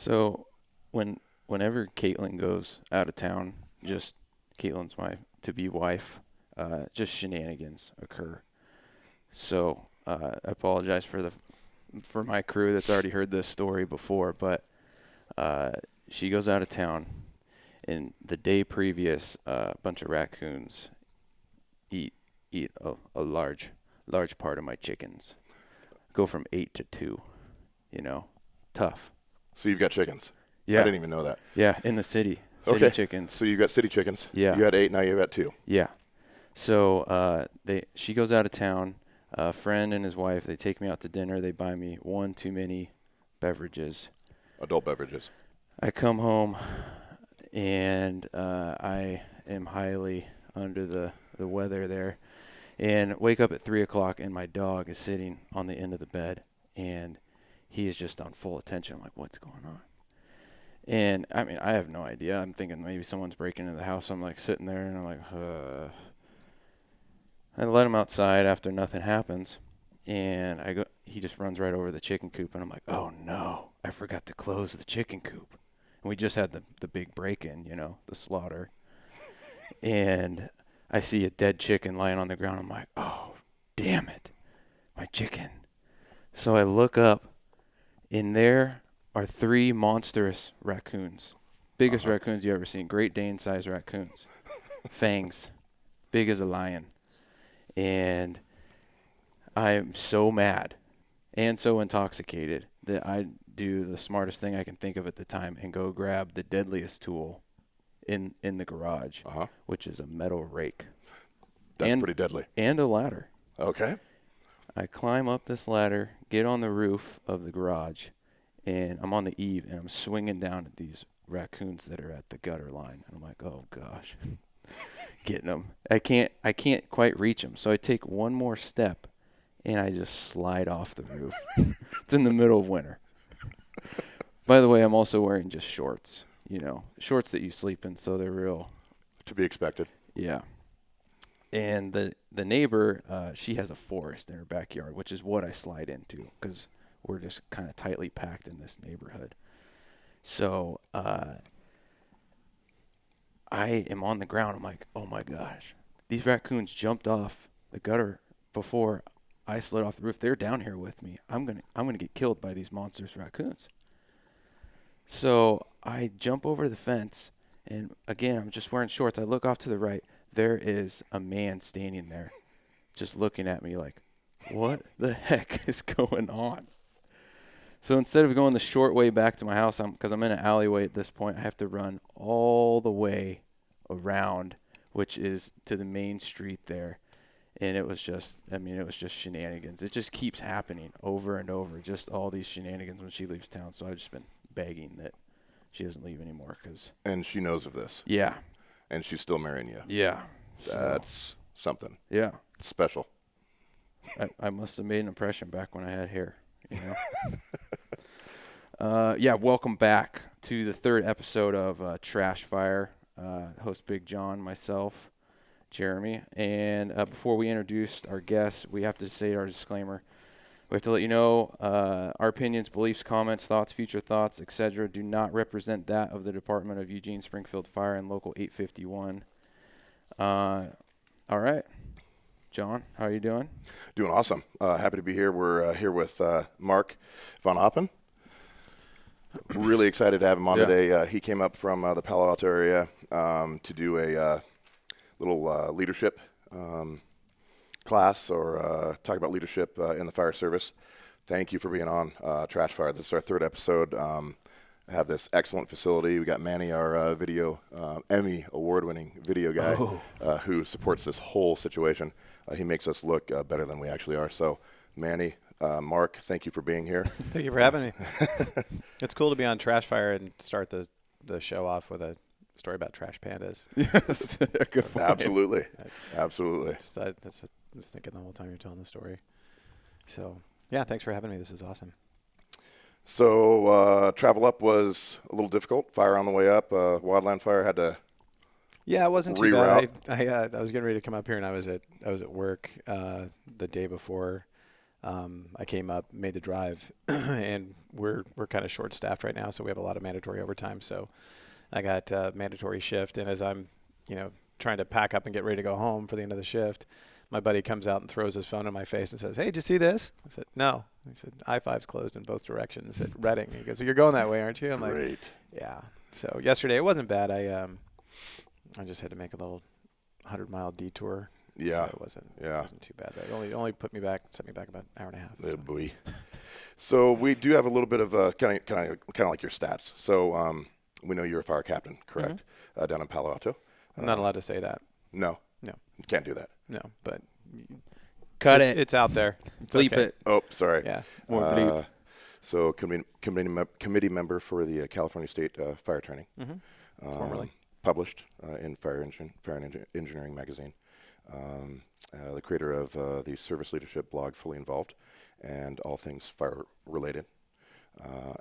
So whenever Caitlin goes out of town, just Caitlin's my to-be wife, just shenanigans occur. So I apologize for my crew that's already heard this story before, but she goes out of town, and the day previous, a bunch of raccoons eat a large part of my chickens. Go from 8 to 2, tough. So you've got chickens. Yeah. I didn't even know that. Yeah, in the city Okay. chickens. So you got city chickens. Yeah. You had 8, now you've got 2. Yeah. So she goes out of town. A friend and his wife, they take me out to dinner. They buy me one too many beverages. Adult beverages. I come home, and I am highly under the weather there, and wake up at 3 o'clock, and my dog is sitting on the end of the bed, and he is just on full attention. I'm like, what's going on? And, I mean, I have no idea. I'm thinking maybe someone's breaking into the house. So I'm, like, sitting there, and I'm like, I let him outside after nothing happens, and he just runs right over the chicken coop, and I'm like, oh, no, I forgot to close the chicken coop. And we just had the big break-in, the slaughter. And I see a dead chicken lying on the ground. I'm like, oh, damn it, my chicken. So I look up, and there are 3 monstrous raccoons, biggest raccoons you ever seen, Great Dane-sized raccoons, fangs, big as a lion. And I'm so mad and so intoxicated that I do the smartest thing I can think of at the time and go grab the deadliest tool in the garage, which is a metal rake. That's pretty deadly. And a ladder. Okay. I climb up this ladder, get on the roof of the garage, and I'm on the eave, and I'm swinging down at these raccoons that are at the gutter line. And I'm like, oh, gosh. Getting them. I can't quite reach them. So I take one more step, and I just slide off the roof. It's in the middle of winter. By the way, I'm also wearing just shorts, shorts that you sleep in, so they're real. To be expected. Yeah. And the neighbor, she has a forest in her backyard, which is what I slide into because we're just kind of tightly packed in this neighborhood. So I am on the ground. I'm like, oh, my gosh. These raccoons jumped off the gutter before I slid off the roof. They're down here with me. I'm gonna get killed by these monstrous raccoons. So I jump over the fence, and, again, I'm just wearing shorts. I look off to the right. There is a man standing there just looking at me like, what the heck is going on? So instead of going the short way back to my house, because I'm in an alleyway at this point, I have to run all the way around, which is to the main street there. And it was just shenanigans. It just keeps happening over and over, just all these shenanigans when she leaves town. So I've just been begging that she doesn't leave anymore. And she knows of this. Yeah. And she's still marrying you. Yeah. That's something. Yeah. It's special. I must have made an impression back when I had hair. Yeah, welcome back to the 3rd episode of Trash Fire. Host Big John, myself, Jeremy. And before we introduce our guests, we have to say our disclaimer. We have to let you know our opinions, beliefs, comments, thoughts, future thoughts, etc. do not represent that of the Department of Eugene Springfield Fire and Local 851. All right. John, how are you doing? Doing awesome. Happy to be here. We're here with Mark vonAppen. Really excited to have him on today. He came up from the Palo Alto area to do a little leadership class or talk about leadership in the fire service. Thank you for being on Trash Fire. This is our 3rd episode. I have this excellent facility. We got Manny, our video Emmy award-winning video guy, who supports this whole situation. He makes us look better than we actually are. So, Manny, Mark, thank you for being here. Thank you for having me. It's cool to be on Trash Fire and start the show off with a story about trash pandas. Yes, good point. Absolutely. Absolutely. I was thinking the whole time you're telling the story. So, yeah, thanks for having me. This is awesome. So travel up was a little difficult. Fire on the way up. Wildland fire had to. Yeah, it wasn't too reroute. bad. I was getting ready to come up here, and I was at work the day before I came up, made the drive, and we're kind of short-staffed right now, so we have a lot of mandatory overtime. So I got mandatory shift, and as I'm, trying to pack up and get ready to go home for the end of the shift, my buddy comes out and throws his phone in my face and says, "Hey, did you see this?" I said, "No." He said, "I-5's closed in both directions at Reading." He goes, "So you're going that way, aren't you?" I'm Great. like, "Yeah." So yesterday it wasn't bad. I just had to make a little 100-mile detour. Yeah. So it wasn't too bad. It only set me back about an hour and a half. Oh, boy. So we do have a little bit of kind of like your stats. So we know you're a fire captain, correct? Down in Palo Alto. I'm not allowed to say that. No. No. You can't do that. No, but Cut it. It's out there. It's Bleep okay. it. Oh, sorry. Yeah. More bleep. So committee member for the California State Fire Training. Formerly. Published in Fire and Engineering magazine. The creator of the service leadership blog, Fully Involved, and all things fire related.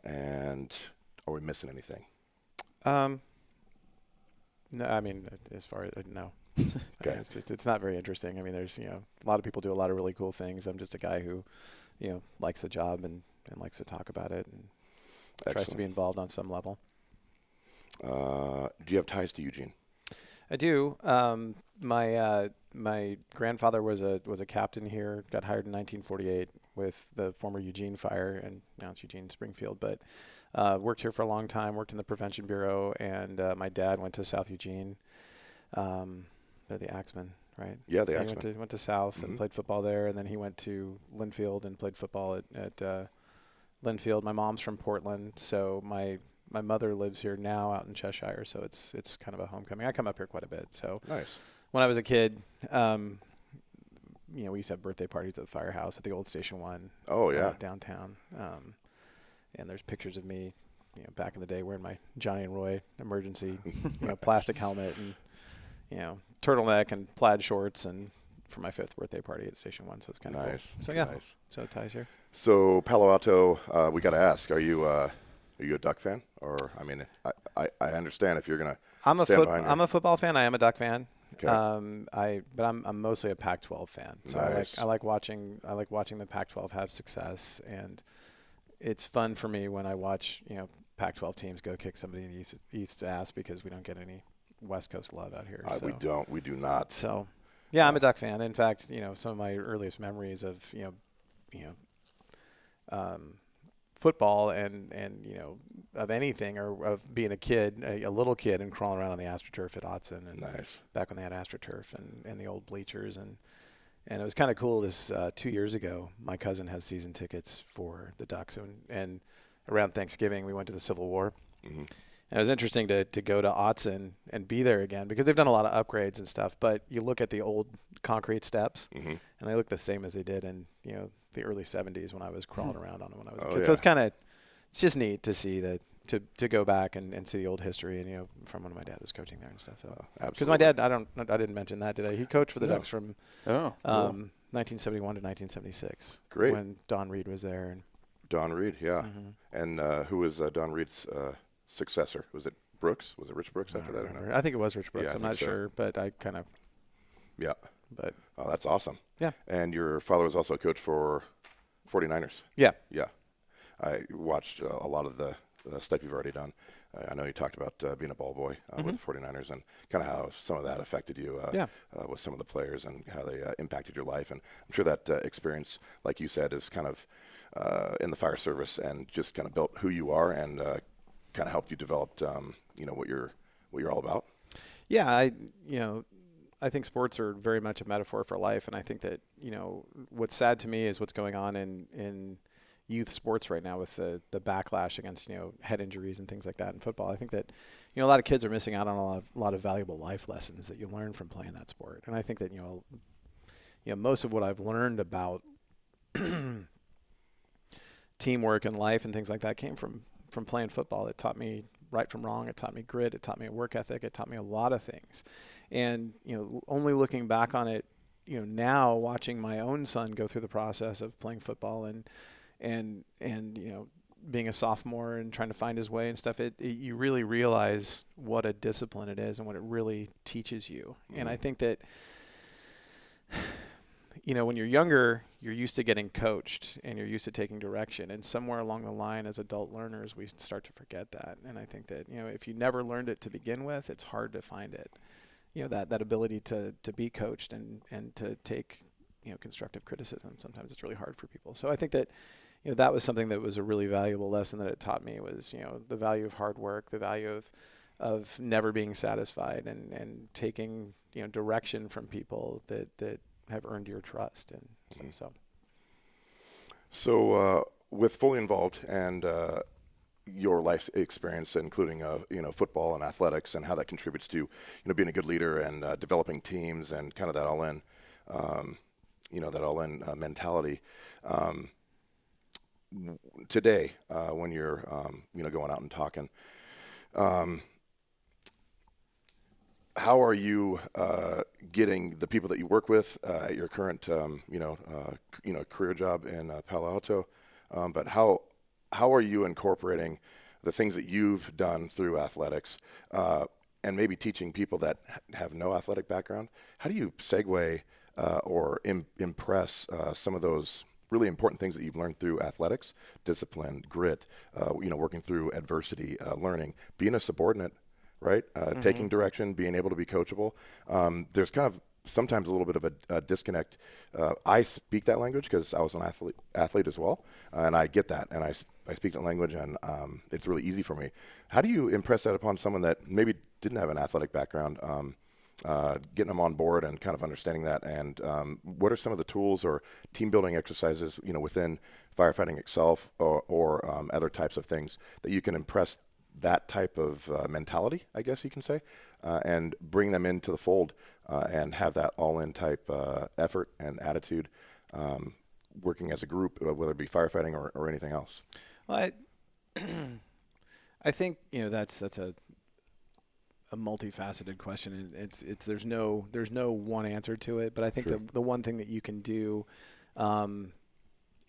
And are we missing anything? No, I mean, as far as no. Okay. It's not very interesting. I mean, there's, a lot of people do a lot of really cool things. I'm just a guy who, likes the job and likes to talk about it and tries to be involved on some level. Do you have ties to Eugene? I do. My grandfather was a captain here. Got hired in 1948 with the former Eugene Fire, and now it's Eugene Springfield. But worked here for a long time. Worked in the Prevention Bureau, and my dad went to South Eugene. They're the Axemen, right? Yeah, the He Axemen. went to South and played football there, and then he went to Linfield and played football at Linfield. My mom's from Portland, so my mother lives here now out in Cheshire, so it's kind of a homecoming. I come up here quite a bit. So Nice. when I was a kid, we used to have birthday parties at the firehouse at the old Station 1. Oh, yeah. Downtown. And there's pictures of me, back in the day wearing my Johnny and Roy emergency, plastic helmet and, turtleneck and plaid shorts and for my 5th birthday party at Station 1. So it's kind of Nice. cool. So yeah, Nice. so it ties here. So Palo Alto, we got to ask: Are you a Duck fan? Or I mean, I understand if you're gonna. I'm I'm a football fan. I am a Duck fan. Okay. But I'm mostly a Pac-12 fan. So Nice. I like watching the Pac-12 have success, and it's fun for me when I watch Pac-12 teams go kick somebody in the East's ass because we don't get any West Coast love out here. We do not. So yeah, I'm a Duck fan. In fact, some of my earliest memories of football and of anything or of being a kid, a little kid, and crawling around on the AstroTurf at Autzen, and Nice. back when they had AstroTurf and the old bleachers, and it was kind of cool. This 2 years ago, my cousin has season tickets for the Ducks, and around Thanksgiving we went to the Civil War. Mm-hmm. And it was interesting to go to Autzen and be there again because they've done a lot of upgrades and stuff. But you look at the old concrete steps, and they look the same as they did in the early 70s when I was crawling around on them when I was a kid. Yeah. So it's just neat to see that to go back and see the old history and from when my dad was coaching there and stuff. So because my dad, I didn't mention that, did I? He coached for the Ducks from Cool. 1971 to 1976. Great. When Don Reed was there. And Don Reed, yeah. And who was Don Reed's successor? Was it Brooks? Was it Rich Brooks after that? Or no? I think it was Rich Brooks. Yeah, I I'm think not so. sure, but I kind of. Yeah. But Oh, that's awesome. yeah. And your father was also a coach for 49ers. Yeah. Yeah. I watched a lot of the stuff you've already done. I know you talked about being a ball boy with the 49ers and kind of how some of that affected you with some of the players and how they impacted your life. And I'm sure that experience, like you said, is kind of in the fire service and just kind of built who you are and kind of helped you develop, what you're all about. Yeah, I think sports are very much a metaphor for life, and I think that what's sad to me is what's going on in youth sports right now with the backlash against head injuries and things like that in football. I think that a lot of kids are missing out on a lot of valuable life lessons that you learn from playing that sport, and I think that most of what I've learned about teamwork and life and things like that came from playing football. It taught me right from wrong. It taught me grit. It taught me work ethic. It taught me a lot of things. And, only looking back on it, now watching my own son go through the process of playing football and being a sophomore and trying to find his way and stuff, you really realize what a discipline it is and what it really teaches you. And I think that when you're younger, you're used to getting coached and you're used to taking direction. And somewhere along the line, as adult learners, we start to forget that. And I think that, if you never learned it to begin with, it's hard to find it. That ability to be coached and to take, constructive criticism. Sometimes it's really hard for people. So I think that, that was something that was a really valuable lesson that it taught me was, the value of hard work, the value of never being satisfied and taking, direction from people that have earned your trust and stuff. So with Fully Involved and your life experience, including football and athletics, and how that contributes to being a good leader and developing teams and kind of that all in, mentality. Today, when you're going out and talking, how are you getting the people that you work with at your current career job in Palo Alto? But how are you incorporating the things that you've done through athletics and maybe teaching people that have no athletic background? How do you segue or impress some of those really important things that you've learned through athletics, discipline, grit, working through adversity, learning, being a subordinate, right? Taking direction, being able to be coachable. There's kind of sometimes a little bit of a disconnect. I speak that language because I was an athlete as well, and I get that, and I speak that language, and it's really easy for me. How do you impress that upon someone that maybe didn't have an athletic background, getting them on board and kind of understanding that? And what are some of the tools or team building exercises, within firefighting itself or other types of things that you can impress that type of mentality, I guess you can say, and bring them into the fold and have that all-in type effort and attitude working as a group, whether it be firefighting or anything else? Well, I think that's a multifaceted question, and there's no one answer to it. But I think Sure. the one thing that you can do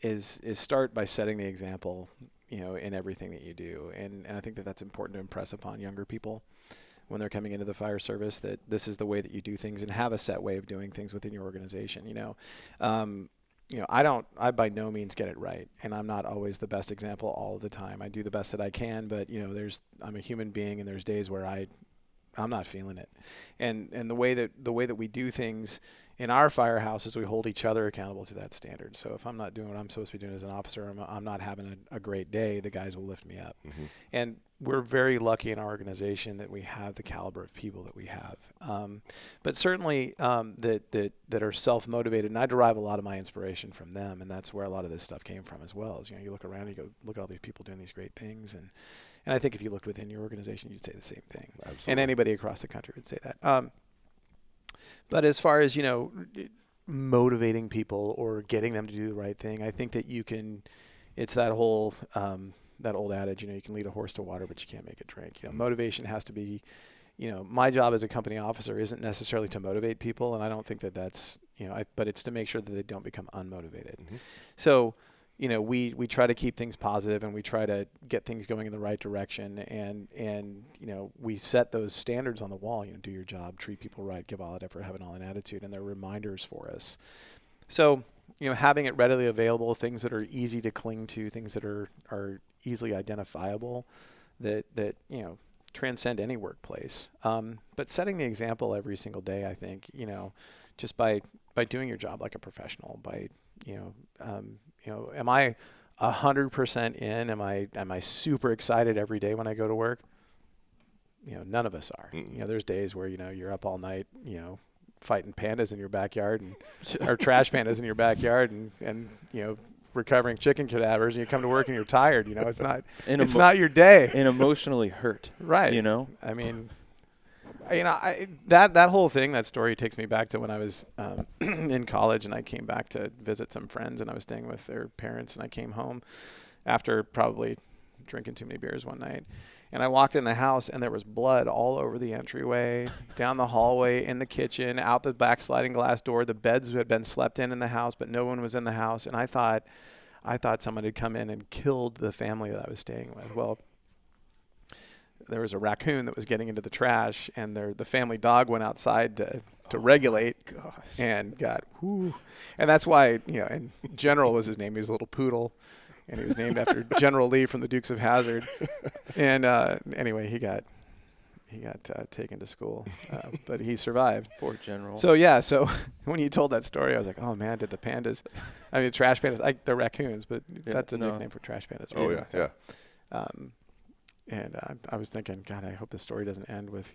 is start by setting the example, in everything that you do, and I think that's important to impress upon younger people when they're coming into the fire service, that this is the way that you do things and have a set way of doing things within your organization. I by no means get it right, and I'm not always the best example all of the time. I do the best that I can, but I'm a human being, and there's days where I'm not feeling it, and the way that we do things in our firehouse is we hold each other accountable to that standard. So if I'm not doing what I'm supposed to be doing as an officer, I'm not having a great day, the guys will lift me up. Mm-hmm. And we're very lucky in our organization that we have the caliber of people that we have. But certainly that are self-motivated, and I derive a lot of my inspiration from them, and that's where a lot of this stuff came from as well. Is, you look around and you go, look at all these people doing these great things, and I think if you looked within your organization, you'd say the same thing. Absolutely. And anybody across the country would say that. But as far as, motivating people or getting them to do the right thing, I think that it's that whole, that old adage, you can lead a horse to water, but you can't make it drink. Motivation has to be, my job as a company officer isn't necessarily to motivate people. And I don't think that that's, but it's to make sure that they don't become unmotivated. Mm-hmm. So, we try to keep things positive, and we try to get things going in the right direction, and we set those standards on the wall. Do your job, treat people right, give all out effort, have an all-in attitude, and they're reminders for us. So, having it readily available, things that are easy to cling to, things that are easily identifiable, that transcend any workplace. But setting the example every single day, I think, just by doing your job like a professional, by am I 100% in? Am I super excited every day when I go to work? None of us are. Mm-hmm. There's days where you're up all night, fighting pandas in your backyard, and or trash pandas in your backyard, and recovering chicken cadavers, and you come to work and you're tired. It's not not your day. And emotionally hurt. Right. I mean, that whole thing, that story takes me back to when I was in college, and I came back to visit some friends, and I was staying with their parents, and I came home after probably drinking too many beers one night, and I walked in the house, and there was blood all over the entryway, down the hallway, in the kitchen, out the back sliding glass door. The beds had been slept in the house, but no one was in the house, and I thought someone had come in and killed the family that I was staying with. Well, there was a raccoon that was getting into the trash, and the family dog went outside to to regulate, and got whoo. And that's why, and General was his name. He was a little poodle, and he was named after General Lee from the Dukes of Hazzard. And anyway, he got taken to school, but he survived. Poor General. So when you told that story, I was like, oh man, did the pandas, trash pandas, they're raccoons, but that's a nickname for trash pandas. Oh yeah. And I was thinking, God, I hope the story doesn't end with,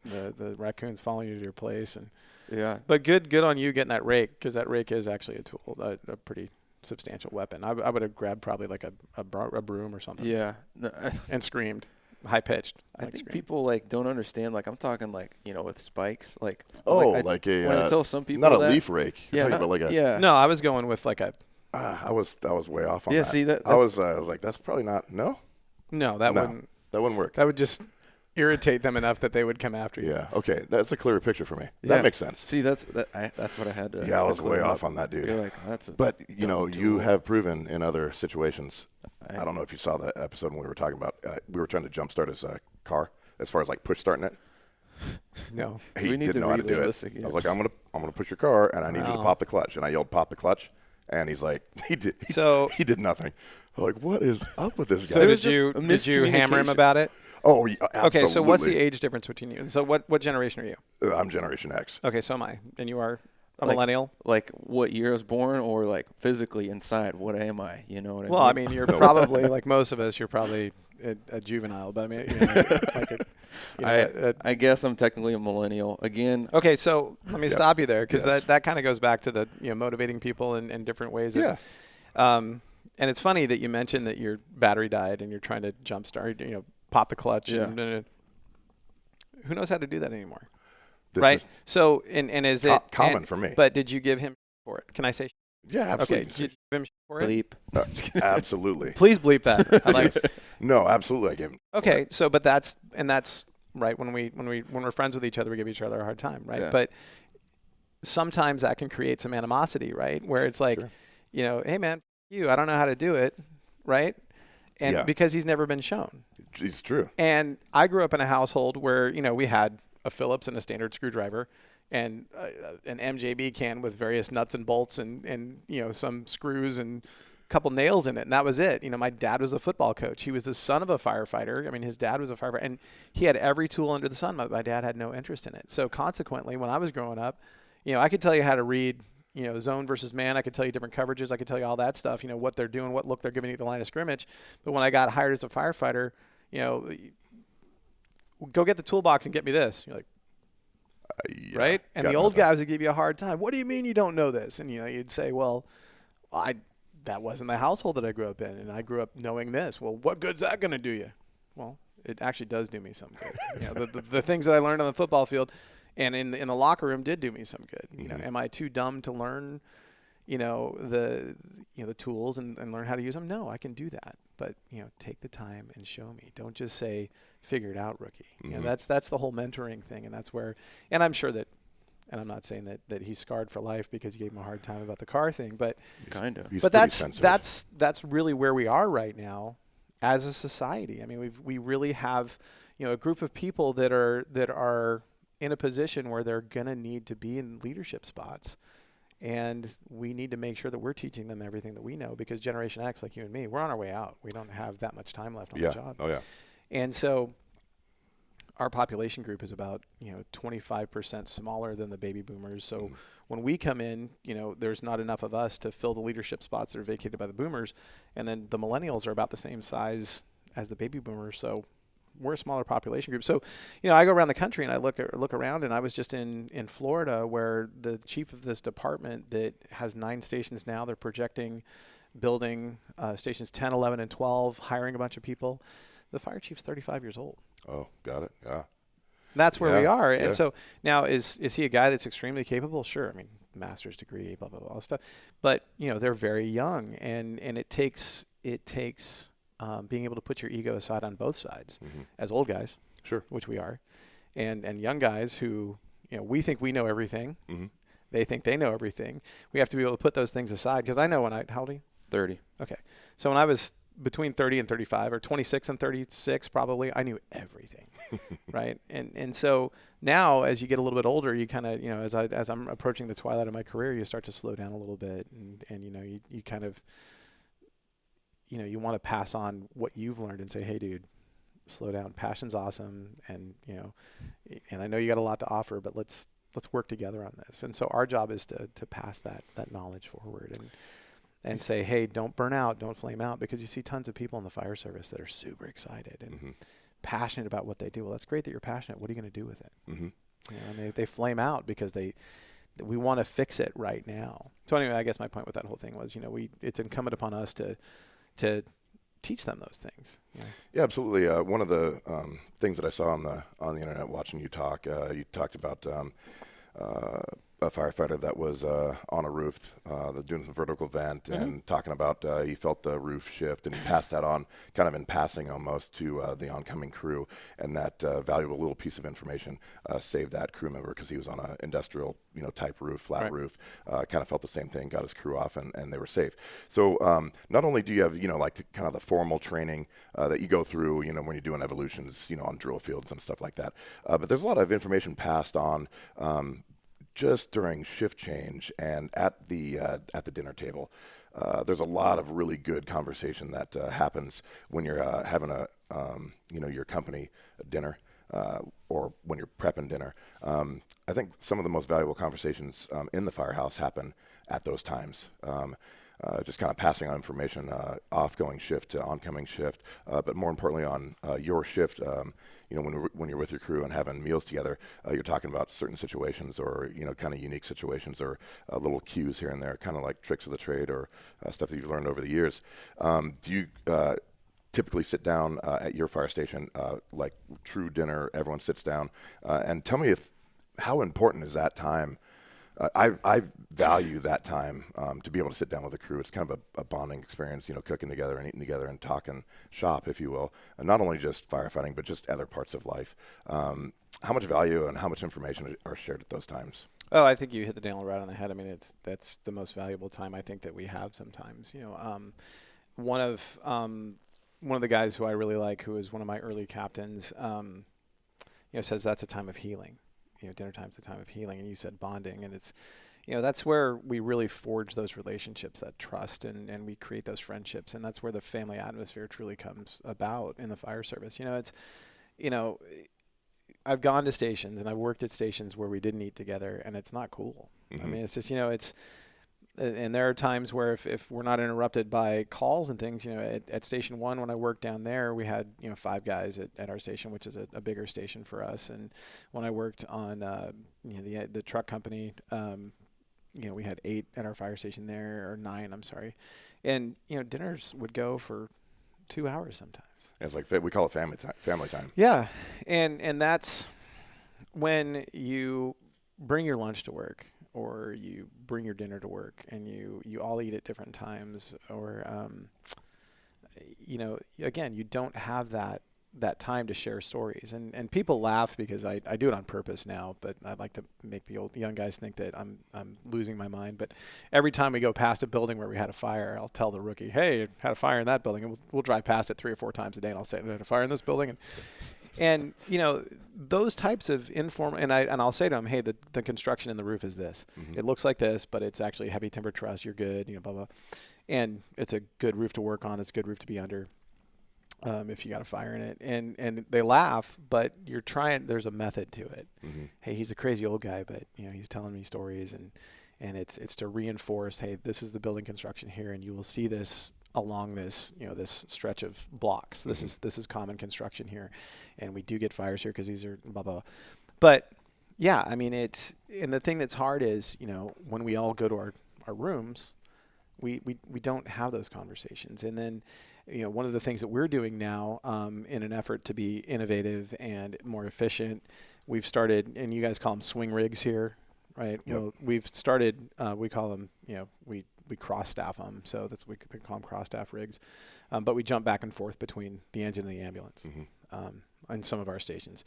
the raccoons following you to your place. And yeah. But good on you getting that rake, because that rake is actually a tool, a pretty substantial weapon. I would have grabbed probably like a broom or something. Yeah. And screamed. High pitched. I think people don't understand. I'm talking with spikes. When I tell some people not a leaf rake. Yeah, yeah. No, I was going with like a. I was way off on that. Yeah, see that. I was like, that's probably not. No, that wouldn't. That wouldn't work. That would just irritate them enough that they would come after you. Yeah. Okay, that's a clearer picture for me. That makes sense. See, that's what I had to. Yeah, I was way off on that, dude. You're like, that's. But you have proven in other situations. I don't know if you saw that episode when we were talking about. We were trying to jumpstart his car as far as push starting it. No, he didn't know how to do it. Again. I was like, I'm gonna push your car, and I need you to pop the clutch. And I yelled, "Pop the clutch!" And he's like, he did nothing. I'm like, what is up with this guy? So did you hammer him about it? Oh, yeah, absolutely. Okay, so what's the age difference between you? So what generation are you? I'm Generation X. Okay, so am I, and you are a millennial. What year I was born, or physically inside? What am I? You know what I mean? Well, I mean, you're probably like most of us. You're probably a juvenile, but I mean, I guess I'm technically a millennial again. Okay, so let me stop you there, because that kind of goes back to the motivating people in different ways. Yeah. And it's funny that you mentioned that your battery died and you're trying to jumpstart, pop the clutch. Yeah. And, who knows how to do that anymore? This right. is So, and is it common for me? But did you give him for it? Can I say? Yeah, absolutely. Okay. Did you give him for it? Bleep. Absolutely. Please bleep that. I like. No, absolutely. I gave him. Okay. So, but that's right. When we're friends with each other, we give each other a hard time, right? Yeah. But sometimes that can create some animosity, right? Where it's like, Sure. Hey man, I don't know how to do it, right? And because he's never been shown. It's true. And I grew up in a household where, we had a Phillips and a standard screwdriver and an MJB can with various nuts and bolts and some screws and a couple nails in it. And that was it. My dad was a football coach. He was the son of a firefighter. I mean, his dad was a firefighter. And he had every tool under the sun. My dad had no interest in it. So consequently, when I was growing up, I could tell you how to read zone versus man. I could tell you different coverages. I could tell you all that stuff, what they're doing, what look they're giving you at the line of scrimmage. But when I got hired as a firefighter, go get the toolbox and get me this. You're like, right? And the old guys would give you a hard time. What do you mean you don't know this? And, you'd say, well, that wasn't the household that I grew up in. And I grew up knowing this. Well, what good's that going to do you? Well, it actually does do me some good. The things that I learned on the football field and in the locker room did do me some good. Am I too dumb to learn, the tools and learn how to use them? No, I can do that. But take the time and show me. Don't just say, "Figure it out, rookie." That's the whole mentoring thing, and that's where. And I'm sure that, and I'm not saying that he's scarred for life because you gave him a hard time about the car thing, but kind of. But that's really where we are right now as a society. I mean, we really have a group of people that are in a position where they're going to need to be in leadership spots. And we need to make sure that we're teaching them everything that we know, because Generation X, like you and me, we're on our way out. We don't have that much time left on the job. Oh, yeah. And so our population group is about, 25% smaller than the baby boomers. So when we come in, there's not enough of us to fill the leadership spots that are vacated by the boomers. And then the millennials are about the same size as the baby boomers. So we're a smaller population group. So, I go around the country and I look around, and I was just in Florida, where the chief of this department that has 9 stations now, they're projecting building stations 10, 11, and 12, hiring a bunch of people. The fire chief's 35 years old. Oh, got it. Yeah. That's where we are. And so now is he a guy that's extremely capable? Sure. I mean, master's degree, blah, blah, blah, all stuff. But, they're very young, and it takes being able to put your ego aside on both sides as old guys, sure, which we are, and young guys who, we think we know everything. They think they know everything. We have to be able to put those things aside, because I know how old are you? 30. Okay. So when I was between 30 and 35 or 26 and 36 probably, I knew everything. Right. And so now as you get a little bit older, you kind of, as I'm approaching the twilight of my career, you start to slow down a little bit and you kind of, you want to pass on what you've learned and say, hey dude, slow down. Passion's awesome. And, and I know you got a lot to offer, but let's work together on this. And so our job is to pass that knowledge forward and say, hey, don't burn out, don't flame out, because you see tons of people in the fire service that are super excited and passionate about what they do. Well, that's great that you're passionate. What are you going to do with it? And they flame out because we want to fix it right now. So anyway, I guess my point with that whole thing was, it's incumbent upon us to teach them those things. Yeah, absolutely. One of the things that I saw on the internet watching you talk, you talked about a firefighter that was on a roof doing some vertical vent and talking about he felt the roof shift and he passed that on kind of in passing almost to the oncoming crew, and that valuable little piece of information saved that crew member because he was on an industrial type roof, flat roof, kind of felt the same thing, got his crew off and they were safe. So not only do you have like kind of the formal training that you go through when you're doing evolutions on drill fields and stuff like that, but there's a lot of information passed on just during shift change and at the dinner table. There's a lot of really good conversation that happens when you're having your company dinner or when you're prepping dinner. I think some of the most valuable conversations in the firehouse happen at those times. Just kind of passing on information, off-going shift to oncoming shift, but more importantly on your shift. When you're with your crew and having meals together, you're talking about certain situations or kind of unique situations or little cues here and there, kind of like tricks of the trade or stuff that you've learned over the years. Do you typically sit down at your fire station, like true dinner, everyone sits down, and tell me how important is that time? I value that time to be able to sit down with the crew. It's kind of a bonding experience, cooking together and eating together and talking shop, if you will, and not only just firefighting, but just other parts of life. How much value and how much information are shared at those times? Oh, I think you hit the nail right on the head. I mean, that's the most valuable time I think that we have sometimes. One of the guys who I really like, who is one of my early captains, says that's a time of healing. Dinner time's a time of healing, and you said bonding, and it's, that's where we really forge those relationships, that trust, and we create those friendships, and that's where the family atmosphere truly comes about in the fire service. I've gone to stations and I've worked at stations where we didn't eat together, and it's not cool. I mean, it's just, and there are times where if we're not interrupted by calls and things, at Station 1, when I worked down there, we had, 5 guys at our station, which is a bigger station for us. And when I worked on, the truck company, we had 8 at our fire station there, or 9, I'm sorry. And, dinners would go for 2 hours sometimes. It's like, we call it family time. Yeah. And that's when you bring your lunch to work, or you bring your dinner to work, and you all eat at different times, or, again, you don't have that time to share stories. And people laugh because I do it on purpose now, but I'd like to make the young guys think that I'm losing my mind. But every time we go past a building where we had a fire, I'll tell the rookie, hey, had a fire in that building, and we'll drive past it 3 or 4 times a day, and I'll say, I had a fire in this building. And those types of informal, and I'll say to them, hey, the construction in the roof is this. It looks like this, but it's actually heavy timber truss. You're good, blah, blah. And it's a good roof to work on. It's a good roof to be under if you got a fire in it. And they laugh, but you're trying, there's a method to it. Hey, he's a crazy old guy, but he's telling me stories, and it's to reinforce, hey, this is the building construction here, and you will see this along this, this stretch of blocks. This is common construction here, and we do get fires here because these are blah, blah, blah. But yeah, I mean, and the thing that's hard is, when we all go to our rooms, we don't have those conversations. And then, one of the things that we're doing now, in an effort to be innovative and more efficient, we've started, and you guys call them swing rigs here, right? Yep. Well, we've started, we call them, we cross staff them. So we call them cross staff rigs. But we jump back and forth between the engine and the ambulance, on some of our stations.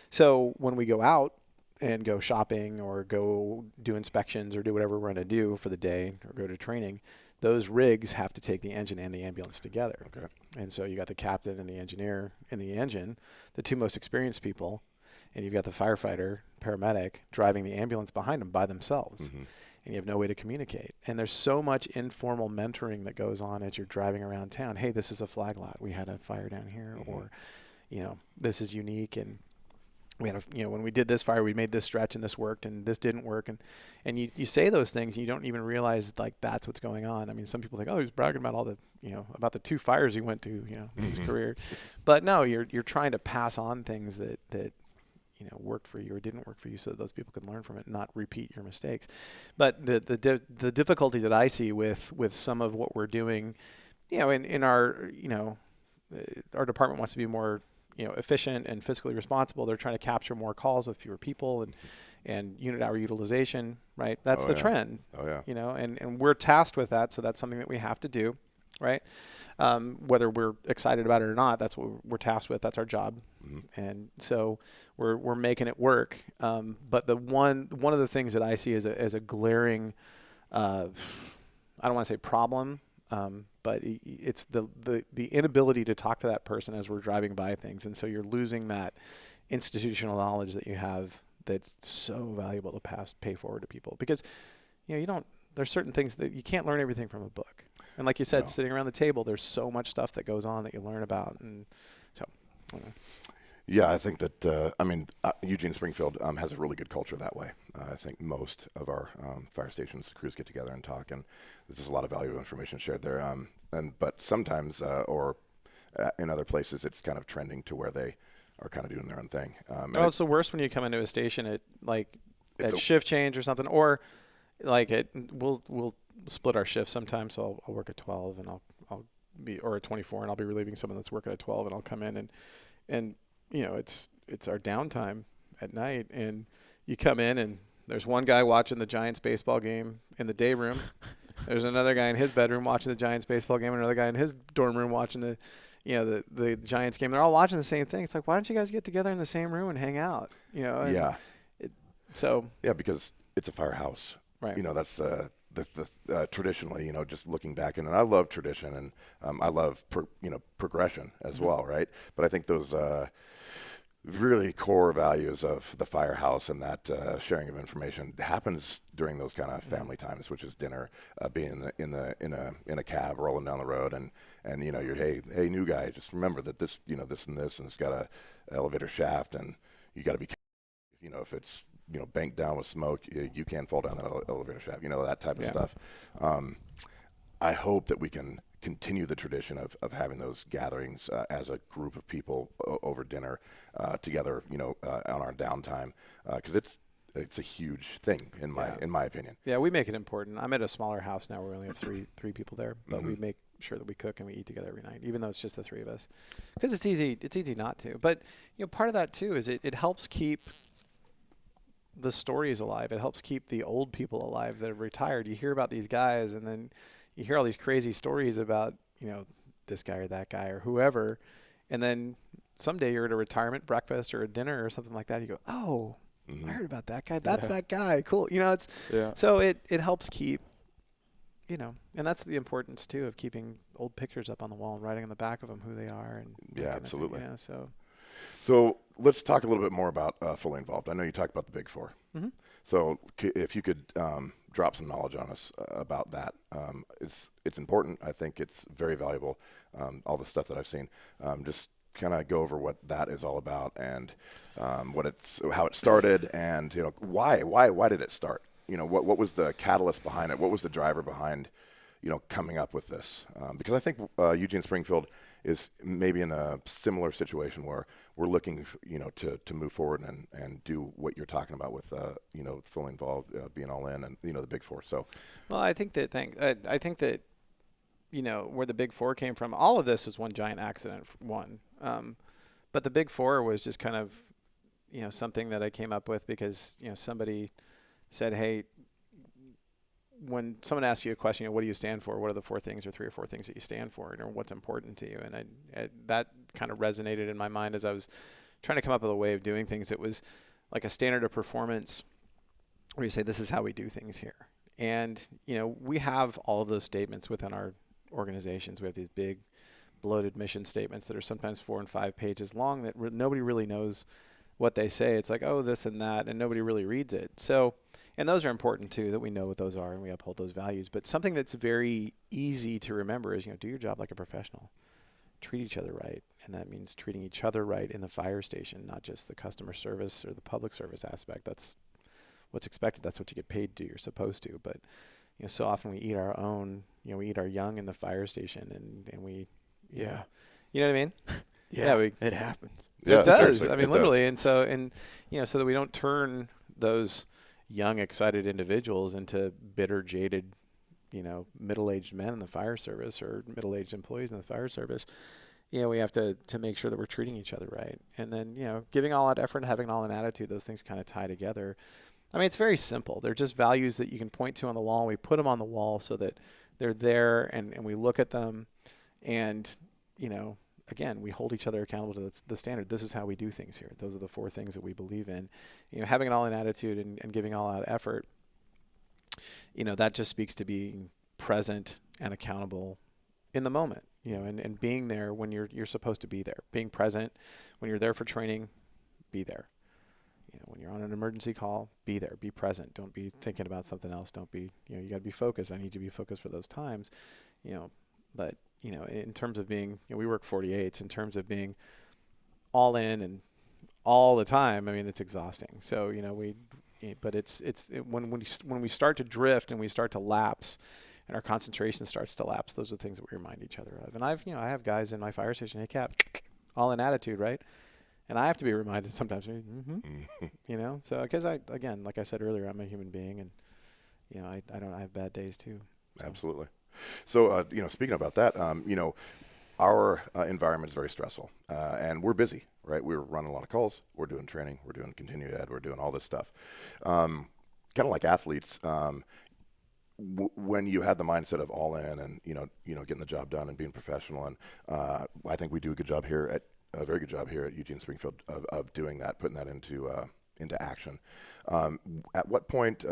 So when we go out and go shopping or go do inspections or do whatever we're going to do for the day or go to training, those rigs have to take the engine and the ambulance together. Okay. And so you got the captain and the engineer in the engine, the two most experienced people, and you've got the firefighter, paramedic, driving the ambulance behind them by themselves. Mm-hmm. And you have no way to communicate. And there's so much informal mentoring that goes on as you're driving around town. Hey, this is a flag lot. We had a fire down here. Mm-hmm. Or, this is unique. And we had when we did this fire, we made this stretch and this worked and this didn't work. And you say those things and you don't even realize like that's what's going on. I mean, some people think, oh, he's bragging about all the, about the 2 fires he went to, in his career. But no, you're trying to pass on things that worked for you or didn't work for you so that those people can learn from it and not repeat your mistakes. But the difficulty that I see with some of what we're doing, in our, our department wants to be more, efficient and fiscally responsible. They're trying to capture more calls with fewer people and unit hour utilization, right? That's the trend. Oh yeah. And we're tasked with that. So that's something that we have to do, right? Whether we're excited about it or not, that's what we're tasked with. That's our job. Mm-hmm. And so we're making it work. But one of the things that I see as a glaring, I don't want to say problem, but it's the inability to talk to that person as we're driving by things. And so you're losing that institutional knowledge that you have that's so valuable to pay forward to people. Because, there's certain things that you can't learn everything from a book. And like you said, sitting around the table, there's so much stuff that goes on that you learn about. And so, Yeah, I think that, Eugene Springfield has a really good culture that way. I think most of our fire stations crews get together and talk, and there's just a lot of valuable information shared there. But sometimes, or in other places, it's kind of trending to where they are kind of doing their own thing. It's the worst when you come into a station at shift change or something, or we'll split our shifts sometimes. So I'll work at 12 and I'll be, or at 24, and I'll be relieving someone that's working at 12, and I'll come in and it's our downtime at night, and you come in and there's one guy watching the Giants baseball game in the day room. There's another guy in his bedroom watching the Giants baseball game, and another guy in his dorm room watching the Giants game. They're all watching the same thing. It's like, why don't you guys get together in the same room and hang out? Yeah. Yeah, because it's a firehouse. Right. That's the traditionally, just looking back, and I love tradition, and I love progression as Mm-hmm. well, right? But I think those really core values of the firehouse and that sharing of information happens during those kind of family times, which is dinner, being in a cab rolling down the road, and you're hey new guy, just remember that this this and this, and it's got a elevator shaft, and you got to be if it's banked down with smoke, you can't fall down that elevator shaft, that type of stuff. I hope that we can continue the tradition of having those gatherings as a group of people over dinner together, on our downtime, because it's a huge thing in my opinion. Yeah, we make it important. I'm at a smaller house now where we only have three people there, but Mm-hmm. we make sure that we cook and we eat together every night, even though it's just the three of us, because it's easy not to. But part of that too is it helps keep the stories alive. It helps keep the old people alive that are retired. You hear about these guys, and then you hear all these crazy stories about, this guy or that guy or whoever. And then someday you're at a retirement breakfast or a dinner or something like that. You go, oh, Mm-hmm. I heard about that guy. That's that guy. Cool. Yeah. So it helps keep, and that's the importance too of keeping old pictures up on the wall and writing on the back of them who they are. And Yeah, absolutely. So let's talk a little bit more about Fully Involved. I know you talked about the Big Four. Mm-hmm. So if you could drop some knowledge on us about that. It's important. I think it's very valuable. All the stuff that I've seen. Just kind of go over what that is all about, and how it started, and why did it start? What was the catalyst behind it? What was the driver behind coming up with this? Because I think Eugene Springfield is maybe in a similar situation where we're looking, to move forward and do what you're talking about with, Fully Involved, being all in, and the Big Four. So, well, I think that where the Big Four came from, all of this was one giant accident. But the Big Four was just kind of, something that I came up with because somebody said, hey, when someone asks you a question, what do you stand for? What are the 4 things or 3 or 4 things that you stand for, or what's important to you? And that kind of resonated in my mind as I was trying to come up with a way of doing things. It was like a standard of performance where you say, this is how we do things here. And, we have all of those statements within our organizations. We have these big bloated mission statements that are sometimes 4 and 5 pages long that nobody really knows what they say. It's like, oh, this and that, and nobody really reads it. So, and those are important too, that we know what those are and we uphold those values. But something that's very easy to remember is, do your job like a professional. Treat each other right. And that means treating each other right in the fire station, not just the customer service or the public service aspect. That's what's expected. That's what you get paid to do. You're supposed to. But, so often we eat our own, we eat our young in the fire station and we, Yeah. You know what I mean? Yeah, it happens. Yeah, it does. seriously, I mean, it literally. does. And so that we don't turn those young, excited individuals into bitter, jaded, middle-aged men in the fire service or middle-aged employees in the fire service. We have to make sure that we're treating each other right. And then, giving all that effort and having all an attitude, those things kind of tie together. I mean, it's very simple. They're just values that you can point to on the wall. We put them on the wall so that they're there and we look at them and, again, we hold each other accountable to the standard. This is how we do things here. Those are the 4 things that we believe in. Having it all in attitude and giving all out effort, that just speaks to being present and accountable in the moment, and being there when you're supposed to be there. Being present when you're there for training, be there. When you're on an emergency call, be there, be present. Don't be thinking about something else. Don't be, you got to be focused. I need you to be focused for those times, but in terms of being, we work 48s. In terms of being all in and all the time, I mean, it's exhausting. So, when we start to drift and we start to lapse and our concentration starts to lapse, those are the things that we remind each other of. And I have guys in my fire station, hey, Cap, all in attitude, right? And I have to be reminded sometimes, so because again, like I said earlier, I'm a human being and, I have bad days too. So. Absolutely. So, speaking about that, our environment is very stressful, and we're busy, right? We're running a lot of calls. We're doing training. We're doing continued ed. We're doing all this stuff. Kind of like athletes, when you have the mindset of all in and, getting the job done and being professional, and I think we do a very good job here at Eugene Springfield of doing that, putting that into action. At what point,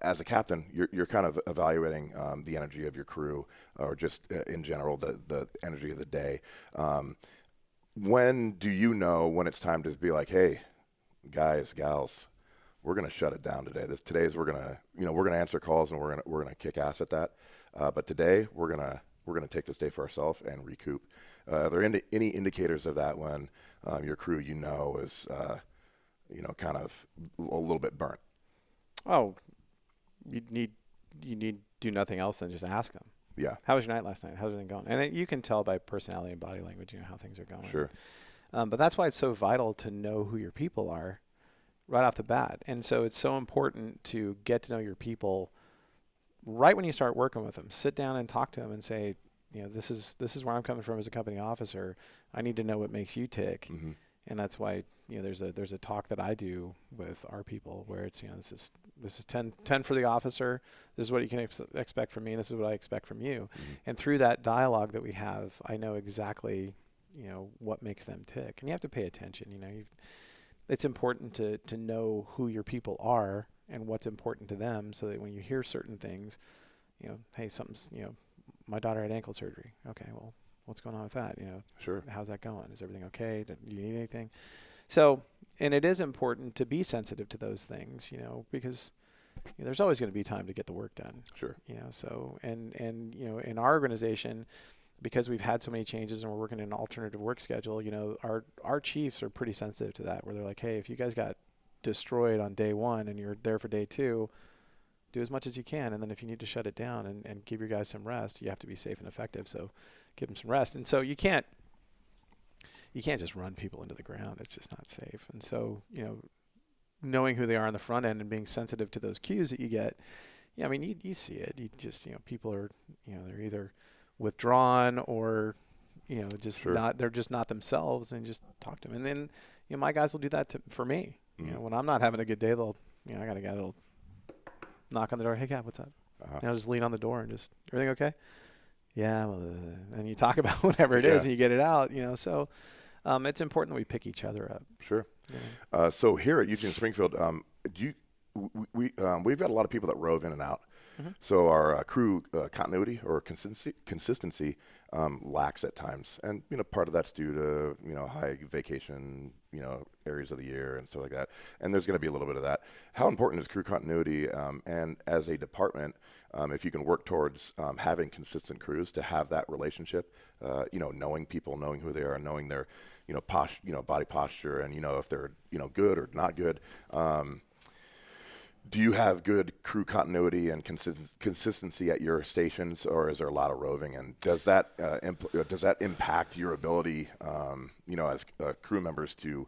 as a captain, you're kind of evaluating the energy of your crew, or just in general the energy of the day. When do you know when it's time to be like, hey, guys, gals, we're going to shut it down today. We're going to answer calls and we're going to kick ass at that. But today we're going to take this day for ourselves and recoup. Are there any indicators of that when your crew, is, kind of a little bit burnt? Oh, you need do nothing else than just ask them. Yeah. How was your night last night? How's everything going? And you can tell by personality and body language, how things are going. Sure. But that's why it's so vital to know who your people are right off the bat. And so it's so important to get to know your people right when you start working with them. Sit down and talk to them and say, this is where I'm coming from as a company officer. I need to know what makes you tick. Mm-hmm. And that's why, there's a talk that I do with our people where it's, this is 10 for the officer. This is what you can expect from me. And this is what I expect from you. Mm-hmm. And through that dialogue that we have, I know exactly, what makes them tick. And you have to pay attention. It's important to know who your people are and what's important to them, so that when you hear certain things, hey, something's, my daughter had ankle surgery. Okay, well, what's going on with that? Sure. How's that going? Is everything okay? Do you need anything? So, and it is important to be sensitive to those things, because there's always going to be time to get the work done. Sure. So, and in our organization, because we've had so many changes and we're working in an alternative work schedule, our chiefs are pretty sensitive to that, where they're like, hey, if you guys got destroyed on day 1 and you're there for day 2, do as much as you can. And then if you need to shut it down and give your guys some rest, you have to be safe and effective. So give them some rest. And so you can't just run people into the ground. It's just not safe. And so, knowing who they are on the front end and being sensitive to those cues that you get, you see it. You just, people are, they're either withdrawn or, just Sure. they're just not themselves, and just talk to them. And then, my guys will do that for me. Mm-hmm. When I'm not having a good day, they'll, I got a guy that'll knock on the door. Hey, Cap, what's up? Uh-huh. Just lean on the door and just, everything okay? Yeah. Well, and you talk about whatever it Yeah. is and you get it out, so it's important that we pick each other up. Sure. Yeah. So here at Eugene Springfield, we've got a lot of people that rove in and out. Mm-hmm. So our crew continuity or consistency lacks at times, and part of that's due to high vacation areas of the year and stuff like that. And there's going to be a little bit of that. How important is crew continuity? And as a department, if you can work towards having consistent crews to have that relationship, knowing people, knowing who they are, knowing their body posture, and if they're good or not good. Do you have good crew continuity and consistency at your stations, or is there a lot of roving? And does that impact your ability, as crew members to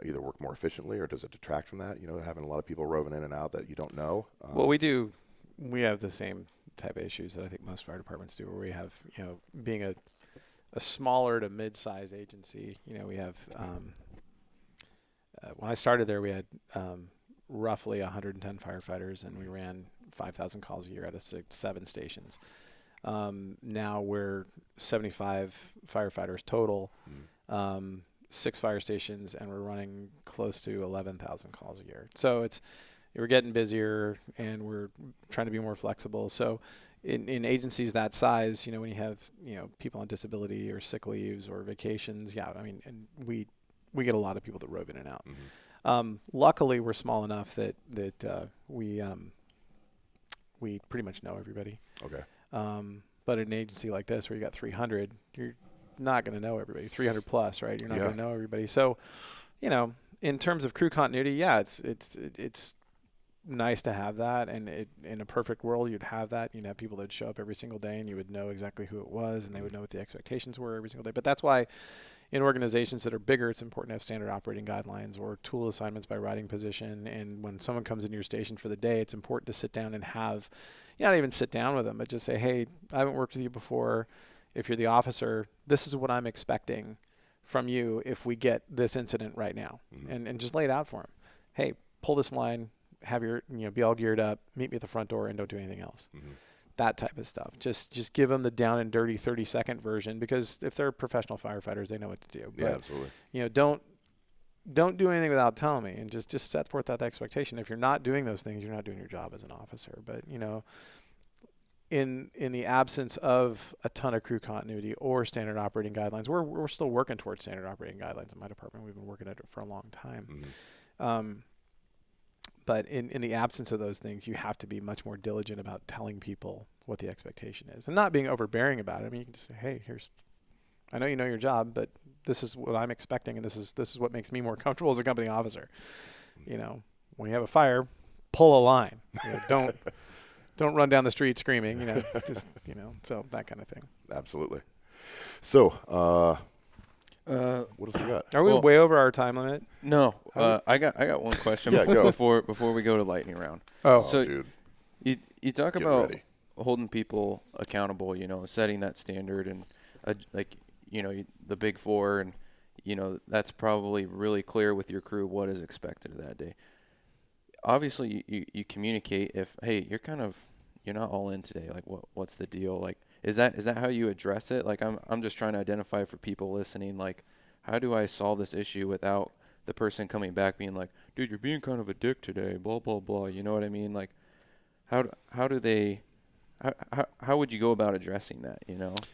either work more efficiently, or does it detract from that? Having a lot of people roving in and out that you don't know. Well, we have the same type of issues that I think most fire departments do, where we have, being a smaller to mid-sized agency, we have. When I started there, we had roughly 110 firefighters, and we ran 5,000 calls a year out of 7 stations. Now we're 75 firefighters total, 6 fire stations, and we're running close to 11,000 calls a year. So we're getting busier, and we're trying to be more flexible. So in agencies that size, when you have people on disability or sick leaves or vacations, and we get a lot of people that rove in and out. Mm-hmm. Luckily, we're small enough that we pretty much know everybody. Okay. But in an agency like this, where you got 300, you're not going to know everybody. 300 plus, right? You're not going to know everybody. So, in terms of crew continuity, it's nice to have that. And in a perfect world, you'd have that. You'd have people that show up every single day, and you would know exactly who it was, and they would know what the expectations were every single day. But that's why, in organizations that are bigger, it's important to have standard operating guidelines or tool assignments by riding position. And when someone comes into your station for the day, it's important to sit down and have, not even sit down with them, but just say, hey, I haven't worked with you before. If you're the officer, this is what I'm expecting from you if we get this incident right now. Mm-hmm. And just lay it out for them. Hey, pull this line, have your, be all geared up, meet me at the front door, and don't do anything else. Mm-hmm. That type of stuff. Just give them the down and dirty 30-second version, because if they're professional firefighters, they know what to do. But, absolutely. Don't do anything without telling me, and just set forth that expectation. If you're not doing those things, you're not doing your job as an officer. But in the absence of a ton of crew continuity or standard operating guidelines, we're still working towards standard operating guidelines in my department. We've been working at it for a long time. Mm-hmm. But in the absence of those things, you have to be much more diligent about telling people what the expectation is, and not being overbearing about it. I mean, you can just say, hey, I know you know your job, but this is what I'm expecting, and this is what makes me more comfortable as a company officer. When you have a fire, pull a line. Don't run down the street screaming. So that kind of thing. Absolutely. So, what else we got? Are we way over our time limit? No. I got one question before we go to lightning round. Oh, so dude. You talk about holding people accountable, setting that standard, and the big four, and that's probably really clear with your crew what is expected of that day. Obviously, you communicate if, hey, you're not all in today. Like, what's the deal? Like, is that how you address it? Like, I'm just trying to identify for people listening, like, how do I solve this issue without the person coming back being like, dude, you're being kind of a dick today, blah, blah, blah. You know what I mean? Like, how would you go about addressing that,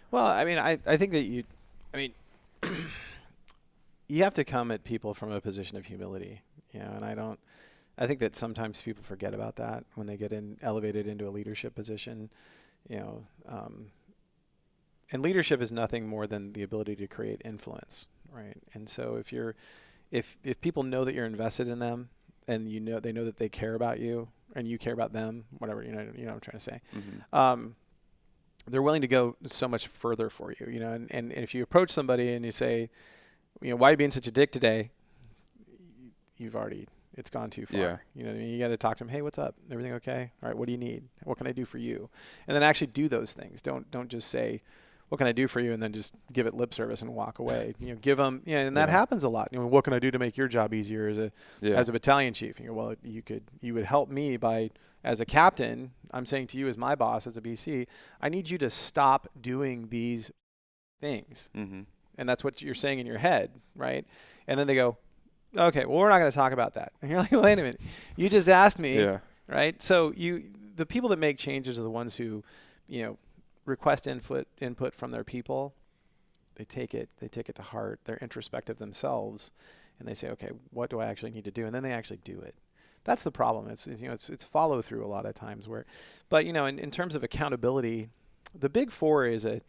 Well, I mean, I think that you have to come at people from a position of humility, and I think that sometimes people forget about that when they get elevated into a leadership position, and leadership is nothing more than the ability to create influence, right? And so if people know that you're invested in them, and they know that they care about you, and you care about them, whatever, you know what I'm trying to say. Mm-hmm. They're willing to go so much further for you, and if you approach somebody and you say, why are you being such a dick today? It's gone too far. Yeah. You know what I mean? You got to talk to them. Hey, what's up? Everything okay? All right. What do you need? What can I do for you? And then actually do those things. Don't just say, what can I do for you? And then just give it lip service and walk away. Give them, and that happens a lot. What can I do to make your job easier as a battalion chief? Well, you would help me by, as a captain, I'm saying to you as my boss, as a BC, I need you to stop doing these things. Mm-hmm. And that's what you're saying in your head, right? And then they go, Okay, well, we're not going to talk about that. And you're like, wait a minute. You just asked me, Yeah. right? So the people that make changes are the ones who, request input from their people. They take it to heart. They're introspective themselves, and they say, okay, what do I actually need to do? And then they actually do it. That's the problem. It's follow through a lot of times but in terms of accountability, the Big Four is an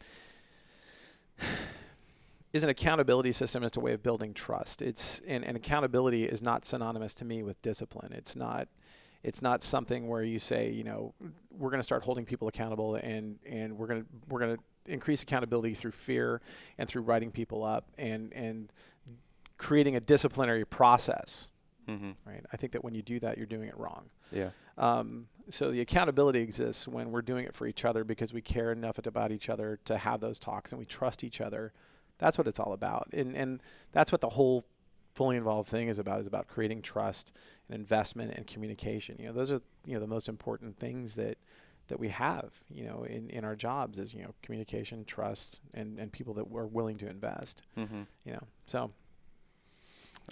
accountability system. It's a way of building trust. And accountability is not synonymous to me with discipline. It's not something where you say, we're going to start holding people accountable and we're going to increase accountability through fear and through writing people up and creating a disciplinary process. Mm-hmm. Right. I think that when you do that, you're doing it wrong. Yeah. So the accountability exists when we're doing it for each other because we care enough about each other to have those talks and we trust each other. That's what it's all about. And that's what the whole fully involved thing is about creating trust and investment and communication. Those are, the most important things that we have, in our jobs is, communication, trust, and people that we're willing to invest. Mm-hmm. So.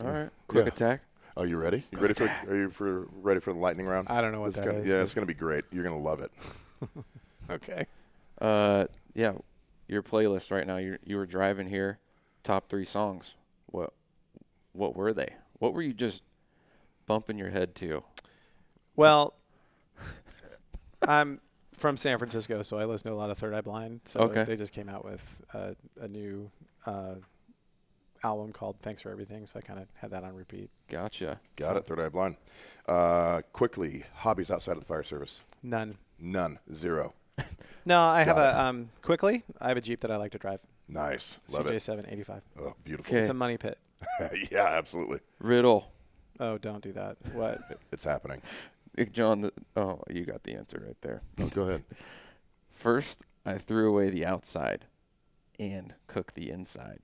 All right. Quick attack. Are you ready? Ready for the lightning round? I don't know what that is. Yeah, it's going to be great. You're going to love it. Okay. Yeah. Your playlist right now. You were driving here. Top 3 songs. What were they? What were you just bumping your head to? Well, I'm from San Francisco, so I listen to a lot of Third Eye Blind. So Okay. they just came out with a new album called Thanks for Everything, so I kind of had that on repeat. Gotcha. Got it. Third Eye Blind. Quickly, hobbies outside of the fire service? None. Zero. No, I have Got a quickly. I have a Jeep that I like to drive. Nice. Love it. CJ785. Oh, beautiful. Okay. It's a money pit. Yeah, absolutely. Riddle. Oh, don't do that. What? It's happening. John, you got the answer right there. No, go ahead. First, I threw away the outside and cooked the inside.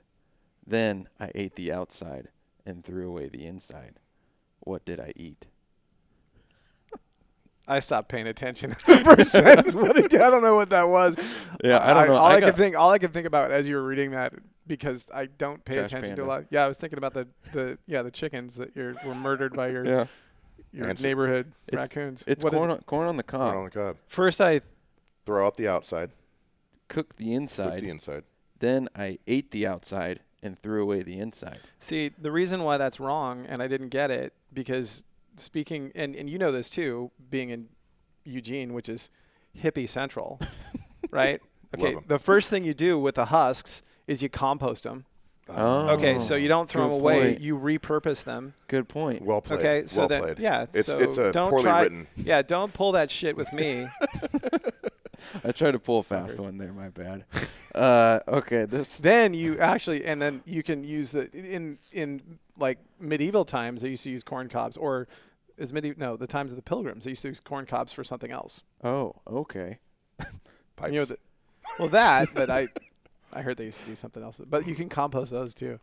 Then I ate the outside and threw away the inside. What did I eat? I stopped paying attention to the first sentence. I don't know what that was. Yeah, I don't know. All I could think about as you were reading that, because I don't pay Trash attention to a panda. lot. Yeah, I was thinking about the chickens that were murdered by your Answer. neighborhood It's- raccoons. It's What is corn it? on the Put it on cob. the cob. First, I Throw out the outside. Cooked the Cook inside. the inside. Then I ate the outside and threw away the inside. see the reason why that's wrong, and I didn't get it because speaking, and you know this too, being in Eugene, which is hippie central, right? Okay, Love 'em. the first thing you do with the husks is you compost them. Oh. Okay, so you don't throw Good them away; point. you repurpose them. Good point. Well played. Okay, so well then played. yeah, It's so a don't poorly try, written. Yeah, don't pull that shit with me. I tried to pull a fast one there. My bad. Okay, this. Then you actually, and then you can use in like medieval times they used to use corn cobs, or the times of the Pilgrims they used to use corn cobs for something else. Oh, okay. Pipes. But I heard they used to do something else. But you can compost those too,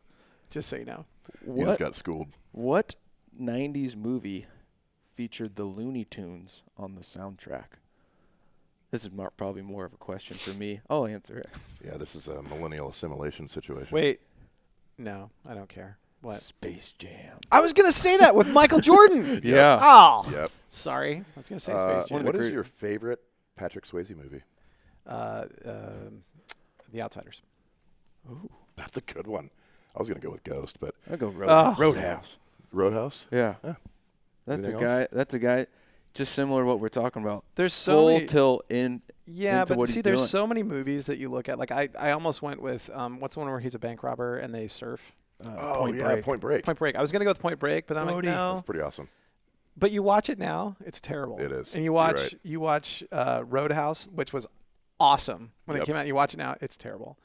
just so you know. You just got schooled. What 90s movie featured the Looney Tunes on the soundtrack? This is probably more of a question for me. I'll answer it. Yeah, this is a millennial assimilation situation. Wait, no, I don't care. What? Space Jam. I was gonna say that with Michael Jordan. Yeah. Oh, Yep. sorry. I was gonna say Space Jam. What is your favorite Patrick Swayze movie? The Outsiders. Ooh. That's a good one. I was going to go with Ghost, but I'll go Oh. Roadhouse. Roadhouse? Yeah. Yeah. That's Anything a guy. else? That's a guy. Just similar to what we're talking about. There's so Full many. tilt in. Yeah, into but what see, he's there's doing. so many movies that you look at. Like I almost went with what's the one where he's a bank robber and they surf? Point Break. Point Break. Point Break. I was gonna go with Point Break, but I'm like, Brody. no. That's pretty awesome. But you watch it now, it's terrible. It is. And You're you watch Roadhouse, which was awesome when Yep. it came out. You watch it now, it's terrible.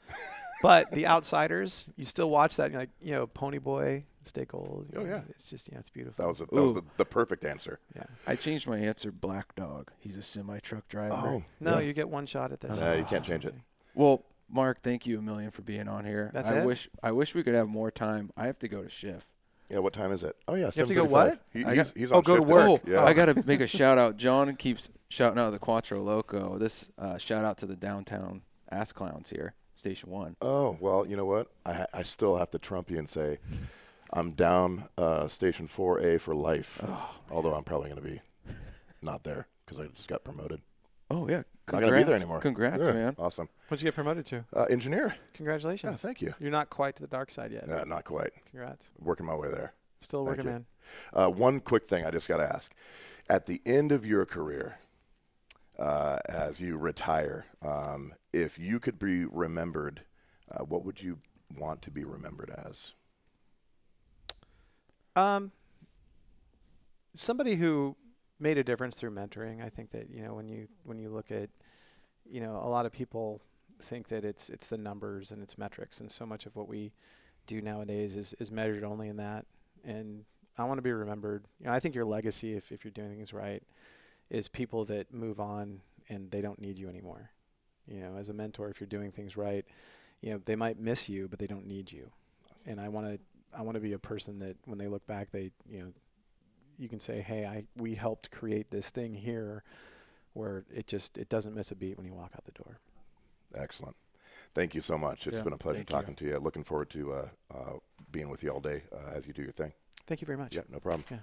But The Outsiders, you still watch that, and you're like, Pony Boy, Stay Gold. Oh, yeah. It's just, it's beautiful. That was the perfect answer. yeah. I changed my answer. Black Dog. He's a semi-truck driver. Oh, No, yeah. you get one shot at this. No, you can't change it. Well, Mark, thank you a million for being on here. That's I it? I wish we could have more time. I have to go to shift. Yeah, what time is it? Oh, yeah, have to go 7:35. what? He's Oh, on go to shift work. today. Yeah. I got to make a shout out. John keeps shouting out the Quattro Loco. This shout out to the downtown ass clowns here, Station 1. Oh, well, you know what? I still have to trump you and say I'm down station 4A for life, although I'm probably going to be not there because I just got promoted. Oh, yeah. Not going to be there anymore. Congrats, Yeah, man. Awesome. What'd you get promoted to? Engineer. Congratulations. Yeah, thank you. You're not quite to the dark side yet. Not quite. Congrats. Working my way there. Still Thank working, you. man. One quick thing I just got to ask. At the end of your career, as you retire, if you could be remembered, what would you want to be remembered as? Somebody who made a difference through mentoring. I think that, when you look at, a lot of people think that it's the numbers and it's metrics, and so much of what we do nowadays is measured only in that. And I want to be remembered. I think your legacy, if you're doing things right, is people that move on and they don't need you anymore. As a mentor, if you're doing things right, they might miss you, but they don't need you. And I want to be a person that when they look back, they, you can say, hey, we helped create this thing here, where it doesn't miss a beat when you walk out the door. Excellent. Thank you so much. It's been a pleasure talking to you. Looking forward to being with you all day as you do your thing. Thank you very much. Yeah, no problem. Yeah.